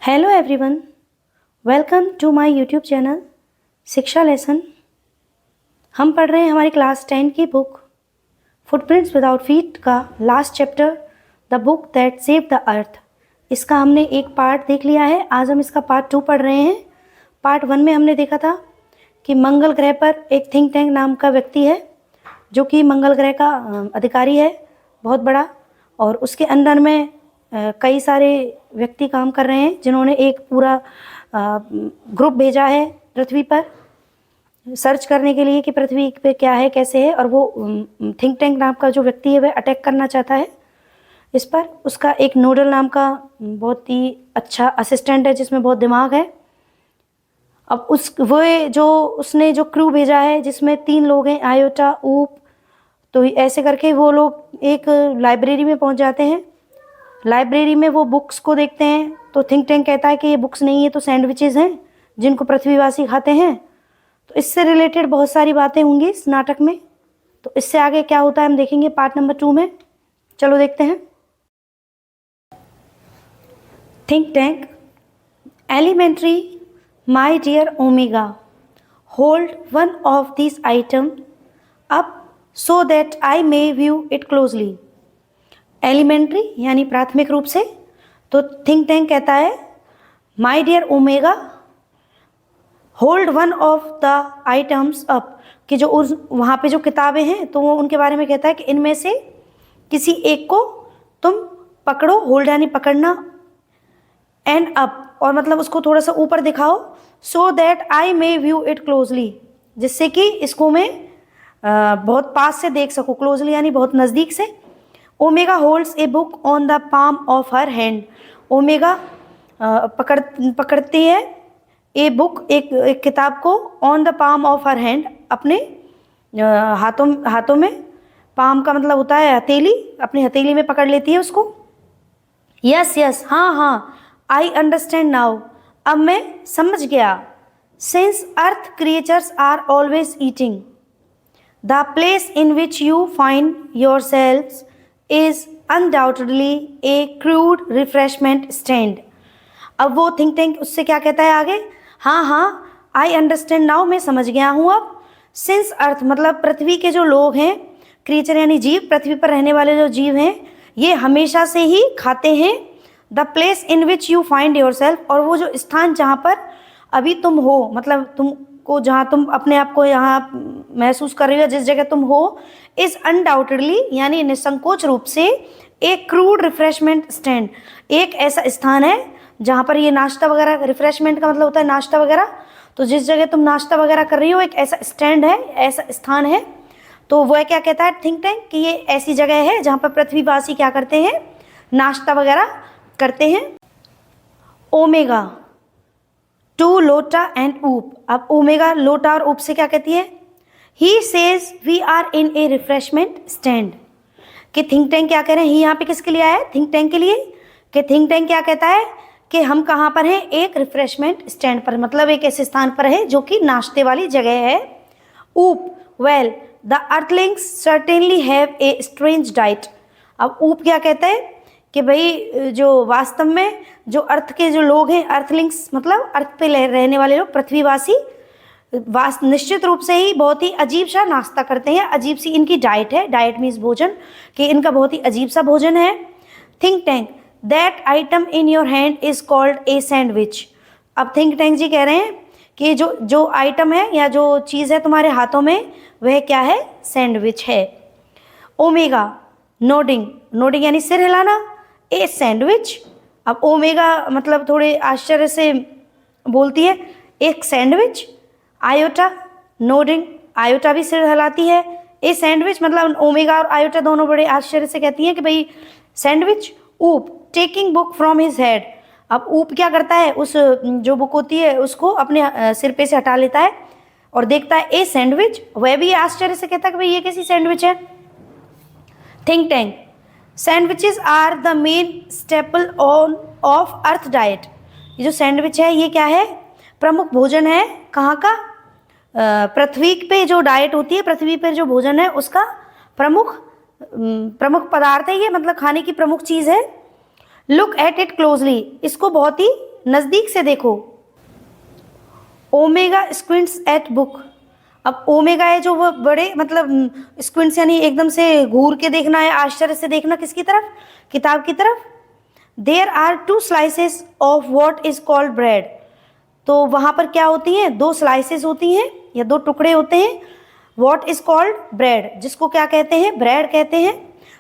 Hello everyone, welcome to my YouTube channel Shiksha lesson. हम पढ़ रहे हैं हमारी क्लास 10 की बुक फुटप्रिंट्स विदाउट फीट का last chapter, the book that saved the earth. इसका हमने एक पार्ट देख लिया है। आज हम इसका पार्ट 2 पढ़ रहे हैं। पार्ट 1 में हमने देखा था कि मंगल ग्रह पर एक थिंक टैंक नाम का व्यक्ति है जो कि मंगल ग्रह का अधिकारी है, बहुत बड़ा, और उसके अंडर में कई सारे व्यक्ति काम कर रहे हैं जिन्होंने एक पूरा ग्रुप भेजा है पृथ्वी पर सर्च करने के लिए कि पृथ्वी पे क्या है, कैसे है। और वो थिंक टैंक नाम का जो व्यक्ति है वह अटैक करना चाहता है इस पर। उसका एक नोडल नाम का बहुत ही अच्छा असिस्टेंट है जिसमें बहुत दिमाग है। अब उसने जो क्रू भेजा है जिसमें 3 लोग हैं, आयोटा, ऊप, तो ऐसे करके वो लोग एक लाइब्रेरी में पहुंच जाते हैं। लाइब्रेरी में वो बुक्स को देखते हैं तो थिंक टैंक कहता है कि ये बुक्स नहीं है, तो सैंडविचेस हैं जिनको पृथ्वीवासी खाते हैं। तो इससे रिलेटेड बहुत सारी बातें होंगी इस नाटक में। तो इससे आगे क्या होता है हम देखेंगे पार्ट नंबर 2 में। चलो देखते हैं। Think tank elementary, my dear Omega, hold one of this item up so that I may view it closely. Elementary यानी प्राथमिक रूप से, तो थिंक टैंक कहता है my dear Omega, hold one of the items up, कि जो उस वहाँ पे जो किताबें हैं तो वो उनके बारे में कहता है कि इनमें से किसी एक को तुम पकड़ो, होल्ड यानी पकड़ना, एंड अप और मतलब उसको थोड़ा सा ऊपर दिखाओ, सो that I may view it closely, जिससे कि इसको मैं बहुत पास से देख सकूँ। क्लोजली यानी बहुत नज़दीक से। Omega holds a book on the palm of her hand. Omega पकड़ती है ए बुक, एक किताब को, on the palm of her hand, अपने हाथों में। पाम का मतलब होता है हथेली, अपनी हथेली में पकड़ लेती है उसको। यस यस, हाँ हाँ, आई अंडरस्टैंड नाउ, अब मैं समझ गया। Since earth creatures are always eating, the place in which you find your selves is undoubtedly a crude refreshment stand। अब वो थिंक टैंक उससे क्या कहता है आगे, हाँ हाँ, आई अंडरस्टैंड नाउ, मैं समझ गया हूँ अब। सिंस अर्थ मतलब पृथ्वी के जो लोग हैं, क्रिएचर यानी जीव, पृथ्वी पर रहने वाले जो जीव हैं, ये हमेशा से ही खाते हैं। The place in which you find your self, और वो जो स्थान जहाँ पर अभी तुम हो, मतलब तुमको जहाँ तुम अपने आप को यहाँ महसूस कर रही हो, जिस जगह तुम हो, इज अनडाउटेडली यानी निसंकोच रूप से एक क्रूड रिफ्रेशमेंट स्टैंड, एक ऐसा स्थान है जहाँ पर ये नाश्ता वगैरह, रिफ्रेशमेंट का मतलब होता है नाश्ता वगैरह, तो जिस जगह तुम नाश्ता वगैरह कर रही हो एक ऐसा स्टैंड है, ऐसा स्थान है। तो वह क्या कहता है थिंक टैंक कि ये ऐसी जगह है जहाँ पर पृथ्वीवासी क्या करते हैं, नाश्ता वगैरह करते हैं। ओमेगा टू लोटा एंड ऊप। अब ओमेगा लोटा और ऊप से क्या कहती है, he says we are in a refreshment stand. कि थिंक टैंक क्या कह रहे हैं, ही यहाँ पे किसके लिए आया है, थिंक टैंक के लिए। कि थिंक टैंक क्या कहता है कि हम कहाँ पर हैं, एक रिफ्रेशमेंट स्टैंड पर, मतलब एक ऐसे स्थान पर है जो कि नाश्ते वाली जगह है। ऊप, well the Earthlings certainly have a strange diet. अब ऊप क्या कहता है कि भाई जो वास्तव में जो अर्थ के जो लोग हैं, अर्थलिंग्स मतलब अर्थ पे रहने वाले लोग, पृथ्वीवासी, निश्चित रूप से ही बहुत ही अजीब सा नाश्ता करते हैं, अजीब सी इनकी डाइट है। डाइट मीन्स भोजन, कि इनका बहुत ही अजीब सा भोजन है। Think tank that item in your hand is called a sandwich. अब थिंक टैंक जी कह रहे हैं कि जो आइटम है या जो चीज़ है तुम्हारे हाथों में वह क्या है, सैंडविच है। ओमेगा नोडिंग, नोडिंग यानी सिर हिलाना, ए सैंडविच। अब ओमेगा मतलब थोड़े आश्चर्य से बोलती है, एक सैंडविच। आयोटा नोडिंग, आयोटा भी सिर हिलाती है। ए सैंडविच मतलब ओमेगा और आयोटा दोनों बड़े आश्चर्य से कहती हैं कि भाई सैंडविच। ऊप taking book from his head. अब ऊप क्या करता है, उस जो बुक होती है उसको अपने सिर पे से हटा लेता है और देखता है ए सैंडविच। वह भी आश्चर्य से कहता है कि भाई ये कैसी सैंडविच है। Think tank sandwiches are the main staple on of earth diet. ये जो सैंडविच है ये क्या है, प्रमुख भोजन है कहाँ का, पृथ्वी पे जो डाइट होती है, पृथ्वी पर जो भोजन है उसका प्रमुख पदार्थ है ये, मतलब खाने की प्रमुख चीज़ है। लुक एट इट क्लोजली, इसको बहुत ही नज़दीक से देखो। Omega squints at book. अब ओमेगा है जो वो बड़े मतलब स्क्विंट्स यानी एकदम से घूर के देखना है, आश्चर्य से देखना, किसकी तरफ? किताब की तरफ। There are 2 slices of what is called bread. तो वहाँ पर क्या होती हैं? 2 स्लाइसेस होती हैं या 2 टुकड़े होते हैं। वॉट इज कॉल्ड ब्रेड, जिसको क्या कहते हैं? ब्रेड कहते हैं।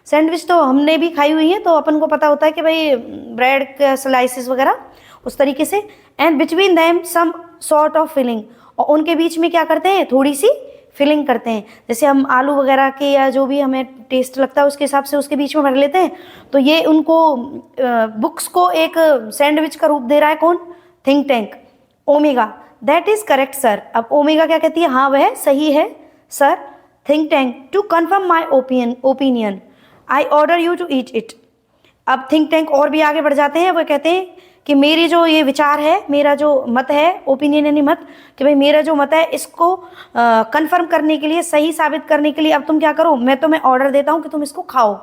सैंडविच तो हमने भी खाई हुई है, तो अपन को पता होता है कि भाई ब्रेड का स्लाइसेस वगैरह उस तरीके से। And between them some sort of filling, और उनके बीच में क्या करते हैं? थोड़ी सी फिलिंग करते हैं। जैसे हम आलू वगैरह के या जो भी हमें टेस्ट लगता है उसके हिसाब से उसके बीच में भर लेते हैं। तो ये उनको बुक्स को एक सैंडविच का रूप दे रहा है कौन? Think tank, Omega. That is correct sir. अब ओमेगा क्या कहती है? हाँ वह सही है सर। Think tank, to confirm my opinion I order you to eat it. अब थिंक टैंक और भी आगे बढ़ जाते हैं, वो कहते हैं कि मेरी जो ये विचार है, मेरा जो मत है, ओपिनियन यानी मत, कि भाई मेरा जो मत है इसको कंफर्म करने के लिए, सही साबित करने के लिए अब तुम क्या करो? मैं तुम्हें ऑर्डर देता हूँ कि तुम इसको खाओ।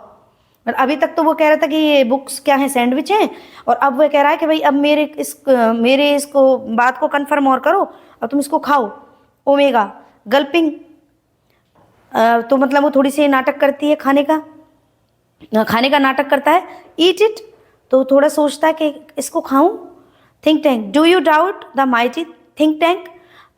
अभी तक तो वो कह रहा था कि ये बुक्स क्या है? सैंडविच हैं। और अब वो कह रहा है कि भाई अब मेरे इसको बात को कंफर्म और करो, अब तुम इसको खाओ। ओमेगा गल्पिंग, तो मतलब वो थोड़ी सी नाटक करती है, खाने का नाटक करता है। ईट इट, तो थोड़ा सोचता है कि इसको खाऊं। Think tank, do you doubt the mighty think tank.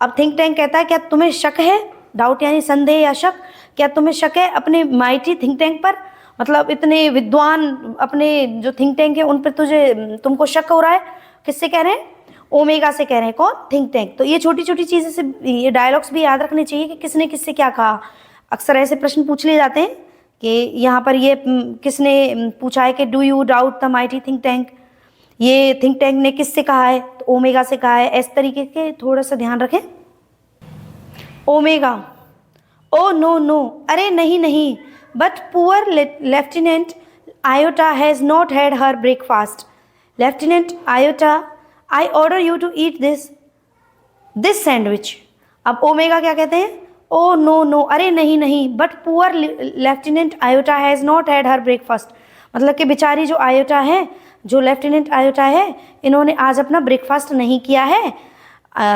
अब थिंक टैंक कहता है क्या तुम्हें शक है? डाउट यानी संदेह या शक। क्या तुम्हें शक है अपने माइटी थिंक टैंक पर? मतलब इतने विद्वान अपने जो थिंक टैंक है उन पर तुमको शक हो रहा है। किससे कह रहे हैं? ओमेगा से कह रहे हैं। कौन? Think tank. तो ये छोटी छोटी चीज़ें से ये डायलॉग्स भी याद रखने चाहिए कि किसने किससे क्या कहा। अक्सर ऐसे प्रश्न पूछ लिए जाते हैं कि यहाँ पर ये किसने पूछा है कि do you doubt the mighty think tank, ये थिंक टैंक ने किससे कहा है? तो ओमेगा से कहा है। इस तरीके के थोड़ा सा ध्यान रखें। ओमेगा, ओ नो नो, अरे नहीं नहीं, but poor lieutenant Iota has not had her breakfast. Lieutenant Iota, I order you to eat this sandwich. अब ओमेगा क्या कहते हैं? ओ नो नो, अरे नहीं नहीं, but poor lieutenant Iota has not had her breakfast. मतलब कि बेचारी जो आयोटा है, जो लेफ्टिनेंट आयोटा है, इन्होंने आज अपना ब्रेकफास्ट नहीं किया है।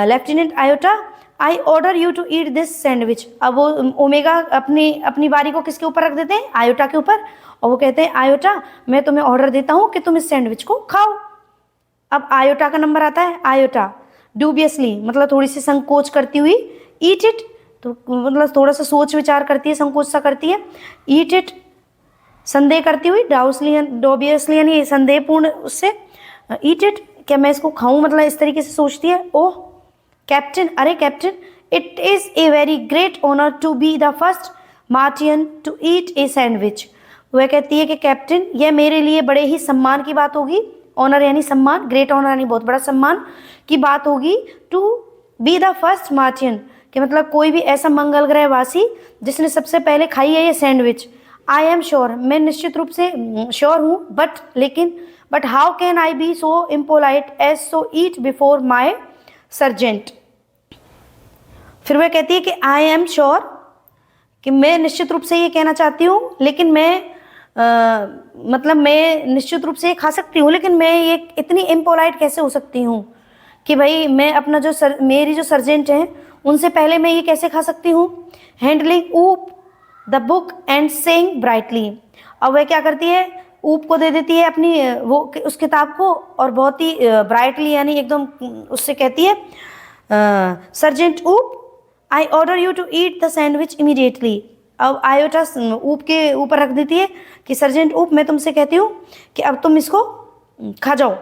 Lieutenant Iota, I order you to eat this sandwich. अब वो ओमेगा अपनी बारी को किसके ऊपर रख देते हैं? आयोटा के ऊपर। और वो कहते हैं आयोटा, मैं तुम्हें ऑर्डर देता हूँ कि तुम इस सैंडविच को खाओ। अब आयोटा का नंबर आता है। आयोटा ड्यूबियसली, मतलब थोड़ी सी संकोच करती हुई। ईट इट, तो मतलब थोड़ा सा सोच विचार करती है, संकोच सा करती है। ईट इट, संदेह करती हुई। डॉबियसली यानी संदेहपूर्ण उससे। ईट इट, क्या मैं इसको खाऊं, मतलब इस तरीके से सोचती है। ओह कैप्टन, अरे captain, it is a very great honour to be the first Martian to eat a sandwich. वह कहती है कि कैप्टन, यह मेरे लिए बड़े ही सम्मान की बात होगी। ऑनर यानी सम्मान, ग्रेट ऑनर यानी बहुत बड़ा सम्मान की बात होगी। To be the first Martian, कि मतलब कोई भी ऐसा मंगल ग्रहवासी जिसने सबसे पहले खाई है ये सैंडविच। आई एम श्योर, मैं निश्चित रूप से श्योर हूँ। But how can I be so impolite as so eat before my sergeant. फिर वह कहती है कि आई एम श्योर, कि मैं निश्चित रूप से ये कहना चाहती हूँ, लेकिन मतलब मैं निश्चित रूप से ये खा सकती हूँ, लेकिन मैं ये इतनी इम्पोलाइट कैसे हो सकती हूँ कि भाई मैं अपना मेरी जो सर्जेंट हैं उनसे पहले मैं ये कैसे खा सकती हूँ। हैंडलिंग ऊप the book and saying brightly. अब वह क्या करती है? ऊप को दे देती है अपनी उस किताब को, और बहुत ही ब्राइटली यानी एकदम उससे कहती है, sergeant Oop, I order you to eat the sandwich immediately. अब आयोटा ऊप के ऊपर रख देती है कि सर्जेंट ऊप, मैं तुमसे कहती हूँ कि अब तुम इसको खा जाओ।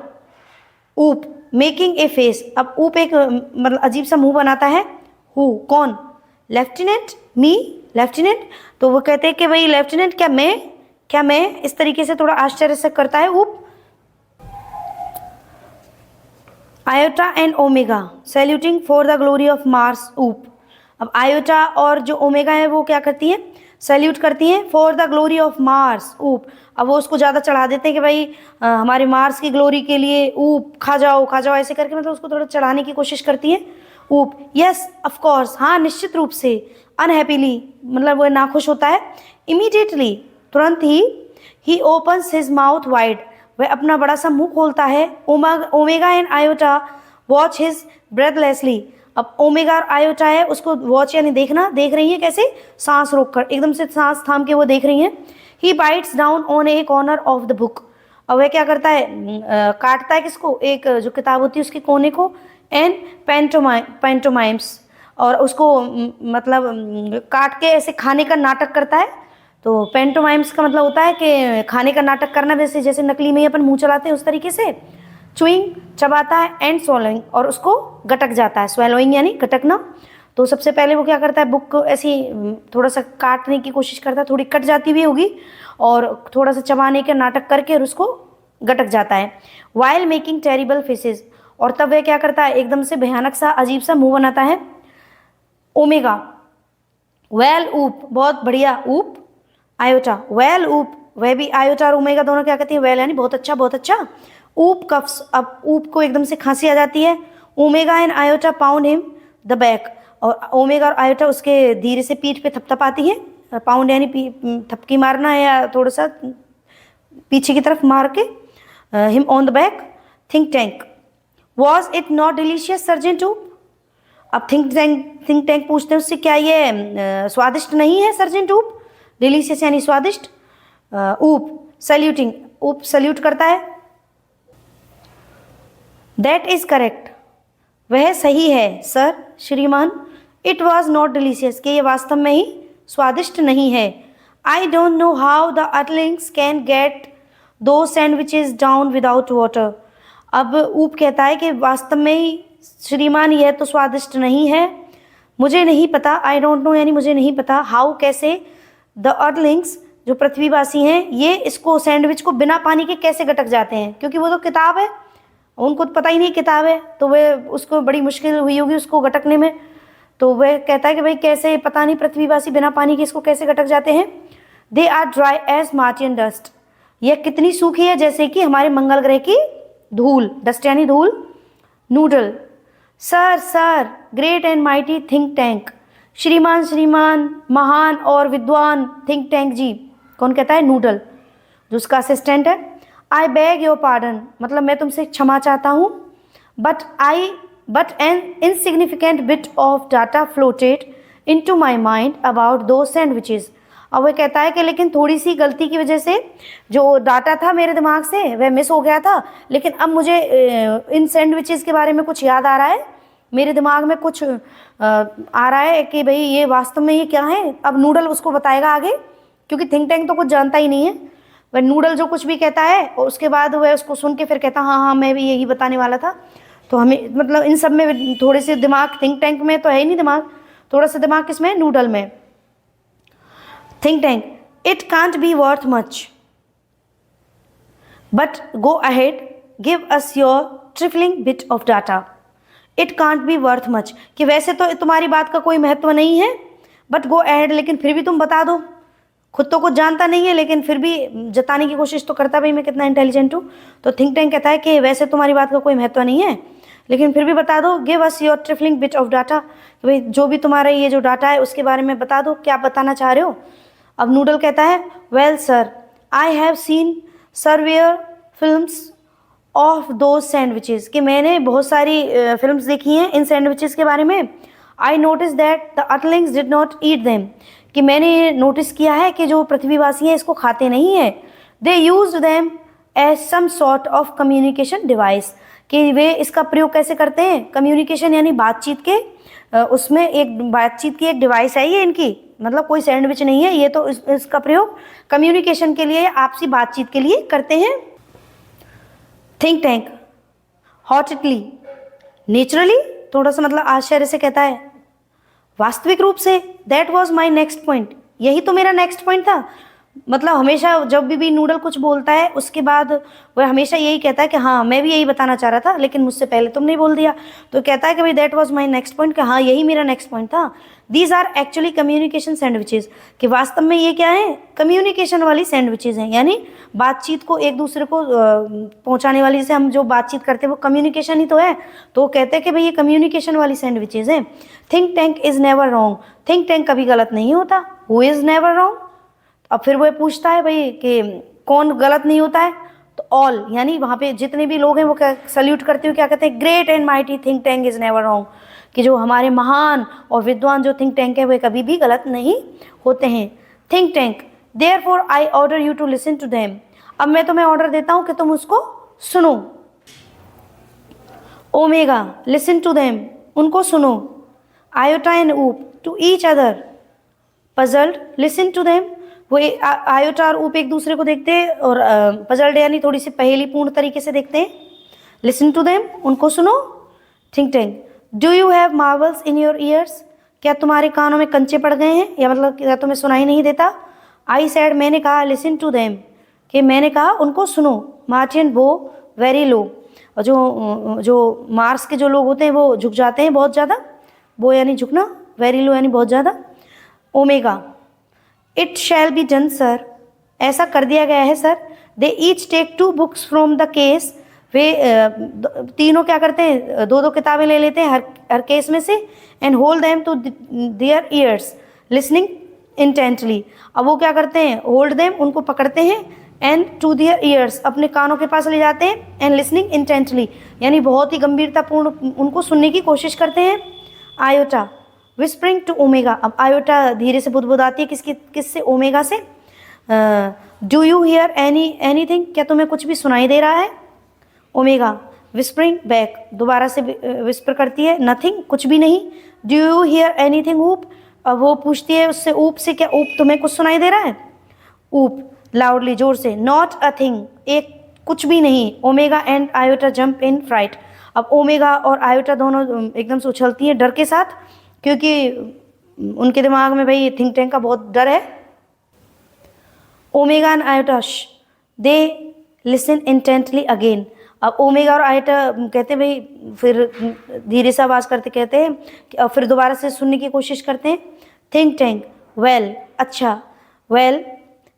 ऊप मेकिंग ए फेस, अब ऊप एक मतलब अजीब सा मुंह बनाता है। हु, कौन? लेफ्टिनेंट, मी, लेफ्टिनेंट। तो वो कहते हैं कि भाई लेफ्टिनेंट, क्या मैं, इस तरीके से थोड़ा आश्चर्य से करता है ऊप। Iota and omega saluting for the glory of Mars ऊप। अब आयोटा और जो ओमेगा है वो क्या करती हैं? सैल्यूट करती हैं for the glory of Mars ऊप। अब वो उसको ज़्यादा चढ़ा देते हैं कि भाई हमारे मार्स की ग्लोरी के लिए ऊप खा जाओ, ऐसे करके मतलब उसको थोड़ा चढ़ाने की कोशिश करती है ऊप। यस ऑफ कोर्स, हाँ निश्चित रूप से। अनहैप्पीली, मतलब वो नाखुश होता है। इमीडिएटली, तुरंत ही ओपन्स हिज माउथ वाइड, वह अपना बड़ा सा मुंह खोलता है। Omega and Iota watch his breathlessly. अब ओमेगा और आयोटा है, उसको वॉच यानी देखना, देख रही है कैसे, सांस रोककर, एकदम से सांस थाम के वो देख रही हैं। He bites down on a corner of the book. अब वह क्या करता है, काटता है किसको, एक जो किताब होती है उसके कोने को। एंड पेंटोमाइम्स, और उसको मतलब काट के ऐसे खाने का नाटक करता है। तो पेंटोमाइम्स का मतलब होता है कि खाने का नाटक करना, वैसे जैसे नकली में अपन मुंह चलाते हैं उस तरीके से। चुइंग चबाता है, एंड स्वॉलोइंग, और उसको गटक जाता है। स्वैलोइंग यानी गटकना। तो सबसे पहले वो क्या करता है, बुक को ऐसी थोड़ा सा काटने की कोशिश करता है, थोड़ी कट जाती भी होगी, और थोड़ा सा चबाने का नाटक करके और उसको गटक जाता है। वाइल मेकिंग टेरिबल फेसेस, और तब वह क्या करता है, एकदम से भयानक सा अजीब सा मुंह बनाता है। ओमेगा वेल ऊप, बहुत बढ़िया, ऊप। आयोटा वेल ऊप, वह भी आयोटा और ओमेगा दोनों क्या कहती है, वेल यानी बहुत अच्छा बहुत अच्छा। ऊप कफ्स, अब ऊप को एकदम से खांसी आ जाती है। Omega and iota pound him the back, और ओमेगा और आयोटा उसके धीरे से पीठ पे थपथपाती है। पाउंड यानी थपकी मारना है, या थोड़ा सा पीछे की तरफ मार के। Him on the back. Think tank was it not delicious sergeant ऊप। अब थिंक टैंक पूछते हैं उससे, क्या ये स्वादिष्ट नहीं है सर्जेंट ऊप। डिलीशियस यानी स्वादिष्ट। ऊप सल्यूटिंग, ऊप सल्यूट करता है। दैट इज करेक्ट, वह सही है सर श्रीमान। इट वॉज नॉट डिलीशियस, कि ये वास्तव में ही स्वादिष्ट नहीं है। I don't know how the Earlings can get two sandwiches down without water. अब ऊप कहता है कि वास्तव में ही श्रीमान यह तो स्वादिष्ट नहीं है, मुझे नहीं पता। आई डोंट नो यानी मुझे नहीं पता। हाउ कैसे, द अर्लिंग्स जो पृथ्वीवासी हैं, ये इसको सैंडविच को बिना पानी के कैसे गटक जाते हैं, क्योंकि वो तो किताब है, उनको तो पता ही नहीं किताब है, तो वह उसको बड़ी मुश्किल हुई होगी उसको गटकने में। तो वह कहता है कि भाई कैसे, पता नहीं पृथ्वीवासी बिना पानी के इसको कैसे गटक जाते हैं। They are dry as Martian dust, यह कितनी सूखी है जैसे कि हमारे मंगल ग्रह की धूल, डस्ट यानी धूल। Noodle sir sir great and mighty think tank, श्रीमान श्रीमान महान और विद्वान थिंक टैंक जी। कौन कहता है, नूडल जो उसका असिस्टेंट है। आई बेग योर पार्डन, मतलब मैं तुमसे क्षमा चाहता हूँ। But N insignificant bit of data floated into my mind about दो सैंडविचेस। अब वह कहता है कि लेकिन थोड़ी सी गलती की वजह से जो डाटा था मेरे दिमाग से वह मिस हो गया था, लेकिन अब मुझे इन सैंडविचेस के बारे में कुछ याद आ रहा है, मेरे दिमाग में कुछ आ रहा है कि भाई ये वास्तव में ये क्या है। अब नूडल उसको बताएगा आगे, क्योंकि थिंक टैंक तो कुछ जानता ही नहीं है। वह नूडल जो कुछ भी कहता है और उसके बाद वह उसको सुन के फिर कहता हाँ हाँ मैं भी यही बताने वाला था। तो हमें मतलब इन सब में थोड़े से दिमाग, थिंक टैंक में तो है ही नहीं दिमाग, थोड़ा सा दिमाग किसमें, नूडल में। Think tank it can't be worth much, but go ahead give us your trifling bit of data. It can't be worth much, कि वैसे तो तुम्हारी बात का कोई महत्व नहीं है, बट गो अहेड, लेकिन फिर भी तुम बता दो। खुद तो कुछ जानता नहीं है लेकिन फिर भी जताने की कोशिश तो करता भाई मैं कितना इंटेलिजेंट हूँ। तो थिंक टैंक कहता है कि वैसे तुम्हारी बात का कोई महत्व नहीं है, लेकिन फिर भी बता दो। Give us your trifling bit of data, कि भाई जो भी तुम्हारा ये जो डाटा है उसके बारे में बता दो, क्या बताना चाह रहे हो। अब नूडल कहता है well sir I have seen surveyor films of those sandwiches, कि मैंने बहुत सारी फिल्म्स देखी हैं इन सैंडविचेस के बारे में। I notice that the Earlings did not eat them, कि मैंने नोटिस किया है कि जो पृथ्वीवासी हैं इसको खाते नहीं हैं। They use them as some sort of communication device, कि वे इसका प्रयोग कैसे करते हैं, कम्युनिकेशन यानी बातचीत के, उसमें एक बातचीत की एक डिवाइस है ये इनकी, मतलब कोई सैंडविच नहीं है ये, तो इसका प्रयोग कम्युनिकेशन के लिए, आपसी बातचीत के लिए करते हैं। थिंक टैंक हॉटली नेचुरली, थोड़ा सा मतलब आश्चर्य से कहता है वास्तविक रूप से। That was my next point, यही तो मेरा नेक्स्ट पॉइंट था। मतलब हमेशा जब भी नूडल कुछ बोलता है उसके बाद वह हमेशा यही कहता है कि हाँ मैं भी यही बताना चाह रहा था लेकिन मुझसे पहले तुमने बोल दिया। तो कहता है कि भाई that was my next point, कि हाँ यही मेरा नेक्स्ट पॉइंट था। These are actually communication sandwiches, कि वास्तव में ये क्या है, कम्युनिकेशन वाली सैंडविचेज हैं, यानी बातचीत को एक दूसरे को पहुँचाने वाली, जैसे हम जो बातचीत करते हैं वो कम्युनिकेशन ही तो है। तो कहते हैं कि भाई ये कम्युनिकेशन वाली सैंडविचेज हैं। Think tank is never wrong, think tank कभी गलत नहीं होता। हु इज़ नेवर रॉन्ग, अब फिर वो पूछता है भाई कि कौन गलत नहीं होता है। तो तो ऑल यानी वहाँ पे जितने भी लोग हैं वो क्या सल्यूट करते हुए क्या कहते हैं, great and mighty think tank is never wrong, कि जो हमारे महान और विद्वान जो थिंक टैंक है वे कभी भी गलत नहीं होते हैं। Think tank therefore I order you to listen to them, अब मैं तुम्हें ऑर्डर देता हूँ कि तुम उसको सुनो। ओमेगा लिसन टू देम, उनको सुनो। Iota and Oop to each other, puzzled listen to them, वो आयोटा और ऊप एक दूसरे को देखते हैं और पजल्ड यानी थोड़ी सी पहेलीपूर्ण तरीके से देखते हैं। लिसन टू देम, उनको सुनो। Think tank do you have Marvels in your ears, क्या तुम्हारे कानों में कंचे पड़ गए हैं, या मतलब क्या तुम्हें सुनाई नहीं देता। आई सैड मैंने कहा, लिसन टू देम कि मैंने कहा उनको सुनो। मार्टियन बो वेरी लो, और जो मार्स के जो लोग होते हैं वो झुक जाते हैं बहुत ज़्यादा, बो यानी झुकना, वेरी लो यानी बहुत ज़्यादा। Omega it shall be done sir, ऐसा कर दिया गया है sir. They each take 2 books from the case, वे तीनों क्या करते हैं, 2-2 किताबें ले लेते हैं हर केस में से। And hold them to their ears listening intently, अब वो क्या करते हैं, होल्ड देम उनको पकड़ते हैं, एंड टू देयर ईयर्स अपने कानों के पास ले जाते हैं, एंड लिसनिंग इंटेंटली यानी बहुत ही गंभीरतापूर्ण उनको सुनने की कोशिश करते हैं। आयोटा विस्परिंग टू ओमेगा, अब आयोटा धीरे से बुदबुदाती है किससे, ओमेगा से। डू यू हियर एनीथिंग, क्या तुम्हें कुछ भी सुनाई दे रहा है। ओमेगा विस्परिंग बैक, दोबारा से विस्पर करती है, नथिंग कुछ भी नहीं। डू यू हियर एनीथिंग ऊप, अब वो पूछती है उससे ऊप से, क्या ऊप तुम्हें कुछ सुनाई दे रहा है। ऊप लाउडली जोर से, नॉट अ थिंग, एक कुछ भी नहीं। Omega and Iota jump in fright, अब ओमेगा और आयोटा दोनों एकदम से उछलती हैं डर के साथ, क्योंकि उनके दिमाग में भाई थिंक टैंक का बहुत डर है। Omega and iota they listen intently again, अब ओमेगा और आयोटा कहते हैं भाई, फिर धीरे से आवाज़ करते कहते हैं, फिर दोबारा से सुनने की कोशिश करते हैं। थिंक टैंक वेल अच्छा, वेल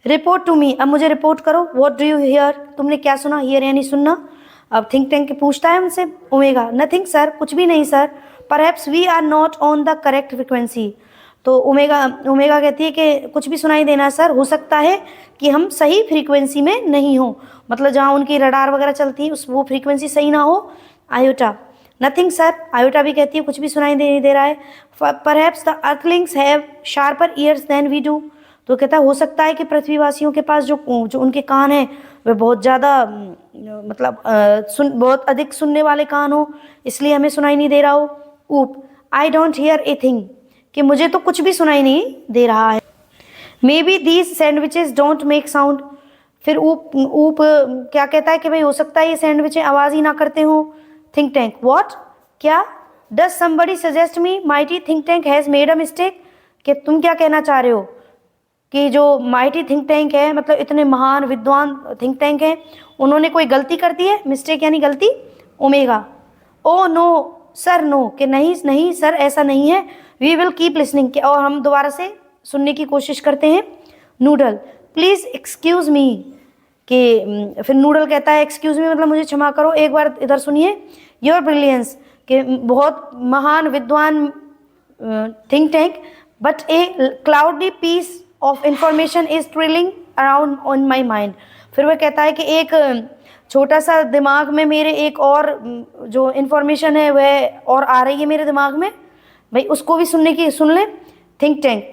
रिपोर्ट टू मी, अब मुझे रिपोर्ट करो। व्हाट डू यू हियर, तुमने क्या सुना, हियर यानी सुनना। अब थिंक टैंक पूछता है उनसे ओमेगा, नथिंग सर, कुछ भी नहीं sir. Perhaps we are not on the correct frequency, तो ओमेगा कहती है कि कुछ भी सुनाई देना सर, हो सकता है कि हम सही फ्रीक्वेंसी में नहीं हो, मतलब जहाँ उनकी रडार वगैरह चलती है उस वो फ्रीक्वेंसी सही ना हो। आयोटा नथिंग सर, आयोटा भी कहती है कुछ भी सुनाई नहीं दे रहा है। Perhaps the earthlings have sharper ears than we do, तो कहता है हो सकता है कि पृथ्वीवासियों के पास जो उनके कान हैं वे बहुत ज़्यादा मतलब बहुत अधिक सुनने वाले कान हो, इसलिए हमें सुनाई नहीं दे रहा हो। ऊप I don't hear a thing, कि मुझे तो कुछ भी सुनाई नहीं दे रहा है। May be these sandwiches don't make sound, फिर ऊप क्या कहता है कि भाई हो सकता है ये सैंडविचें आवाज़ ही ना करते हो। थिंक टैंक व्हाट, क्या। Does somebody suggest me mighty think tank has made a mistake, कि तुम क्या कहना चाह रहे हो कि जो माइटी थिंक टैंक है, मतलब इतने महान विद्वान थिंक टैंक है, उन्होंने कोई गलती कर दी है। मिस्टेक यानी गलती। Omega oh no sir no, कि नहीं नहीं सर ऐसा नहीं है। वी विल कीप लिसनिंग, के और हम दोबारा से सुनने की कोशिश करते हैं। नूडल प्लीज़ एक्सक्यूज़ मी, कि फिर नूडल कहता है एक्सक्यूज़ मी मतलब मुझे क्षमा करो, एक बार इधर सुनिए। योर ब्रिलियंस, कि बहुत महान विद्वान think tank, but a cloudy piece of information is trilling around on my mind, फिर वह कहता है कि एक छोटा सा दिमाग में मेरे एक और जो इन्फॉर्मेशन है वह और आ रही है मेरे दिमाग में, भाई उसको भी सुन लें। थिंक टैंक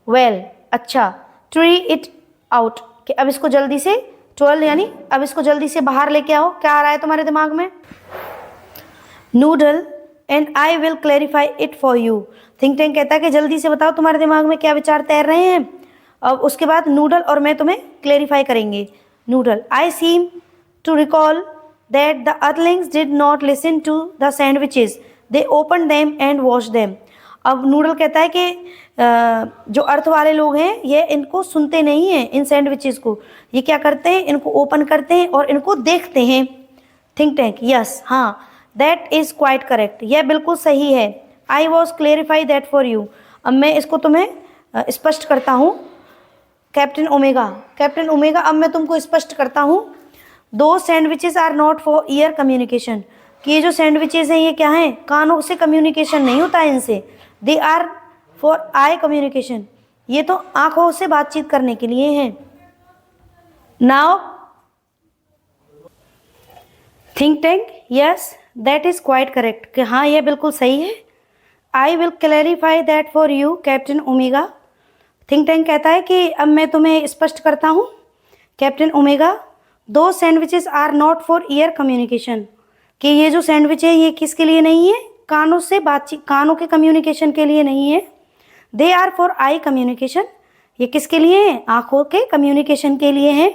वेल अच्छा, ट्री इट आउट, कि अब इसको जल्दी से, 12 यानी अब इसको जल्दी से बाहर लेके आओ, क्या आ रहा है तुम्हारे दिमाग में। Noodle and I will clarify it for you, think tank कहता है कि जल्दी से बताओ तुम्हारे दिमाग में क्या विचार तैर रहे हैं। अब उसके बाद नूडल और मैं तुम्हें क्लैरिफाई करेंगे। Noodle I seem to recall that the earthlings did not listen to the sandwiches, they open them and wash them. अब नूडल कहता है कि जो अर्थ वाले लोग हैं ये इनको सुनते नहीं हैं, इन सैंडविचेस को, ये क्या करते हैं, इनको ओपन करते हैं और इनको देखते हैं। थिंक टैंक यस हाँ, दैट इज़ क्वाइट करेक्ट, यह बिल्कुल सही है। I was clarify that for you, अब मैं इसको तुम्हें स्पष्ट करता हूँ। कैप्टन ओमेगा अब मैं तुमको स्पष्ट करता हूँ। दो sandwiches are not for ear communication, कि ये जो सैंडविचेस हैं ये क्या हैं, कानों से कम्युनिकेशन नहीं होता है इनसे। They are for eye communication, ये तो आँखों से बातचीत करने के लिए हैं। Now think tank, yes that is quite correct, कि हाँ ये बिल्कुल सही है। I will clarify that for you captain Omega. Think tank कहता है कि अब मैं तुम्हें स्पष्ट करता हूँ कैप्टन ओमेगा, दो sandwiches are not for ear communication, कि ये जो सैंडविच है ये किसके लिए नहीं है, कानों से बातचीत, कानों के कम्युनिकेशन के लिए नहीं है। They are for eye communication, ये किसके लिए है, आंखों के कम्युनिकेशन के लिए है।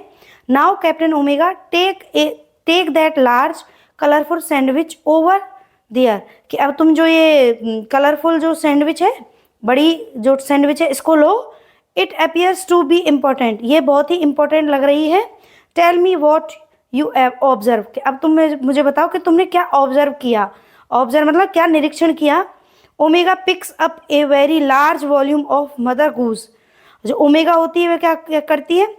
Now captain Omega take that large colourful sandwich over there, कि अब तुम जो ये कलरफुल जो सैंडविच है, बड़ी जो सैंडविच है इसको लो। It appears to be important, ये बहुत ही इंपॉर्टेंट लग रही है। Tell me what you observe, कि अब तुम मुझे बताओ कि तुमने क्या ऑब्जर्व किया। ऑब्जर्व मतलब क्या निरीक्षण किया। Omega picks up a very large volume of Mother Goose, जो ओमेगा होती है वह क्या करती है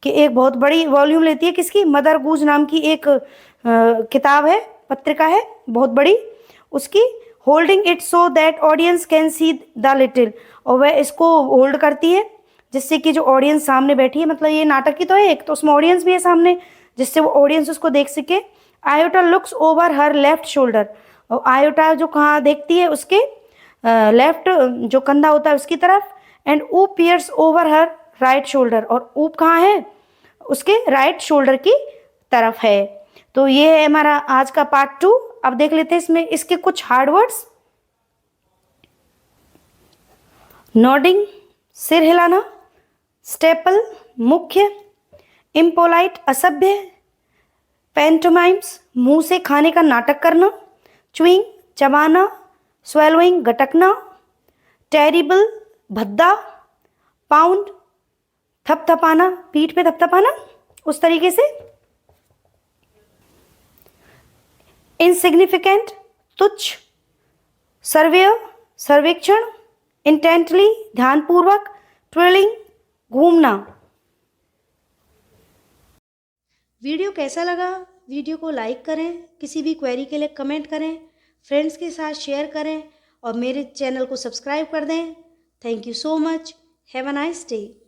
कि एक बहुत बड़ी वॉल्यूम लेती है किसकी, मदर गूज नाम की एक किताब है, पत्रिका है बहुत बड़ी उसकी। Holding it so that audience can see the little, और वह इसको होल्ड करती है जिससे कि जो ऑडियंस सामने बैठी है, मतलब ये नाटक ही तो है एक, तो उसमें ऑडियंस भी है सामने जिससे वो ऑडियंस उसको देख सके। Iota looks over her left shoulder, और आयोटा जो कहाँ देखती है, उसके लेफ्ट जो कंधा होता है उसकी तरफ। And Oop peers over her right shoulder, और ऊप कहाँ है, उसके राइट शोल्डर की तरफ है। तो ये है हमारा आज का पार्ट 2। अब देख लेते हैं इसमें इसके कुछ हार्ड वर्ड्स। नॉडिंग सिर हिलाना, स्टेपल मुख्य, इम्पोलाइट असभ्य, पेंटोमाइम्स मुंह से खाने का नाटक करना, च्युइंग चबाना, स्वेलोइंग गटकना, टेरिबल भद्दा, पाउंड थपथपाना, पीठ पे थपथपाना उस तरीके से। इनसिग्निफिकेंट तुच्छ, सर्वे सर्वेक्षण, इंटेंटली ध्यानपूर्वक, ट्विलिंग घूमना। वीडियो कैसा लगा, वीडियो को लाइक करें, किसी भी क्वेरी के लिए कमेंट करें, फ्रेंड्स के साथ शेयर करें और मेरे चैनल को सब्सक्राइब कर दें। Thank you so much, have a nice day.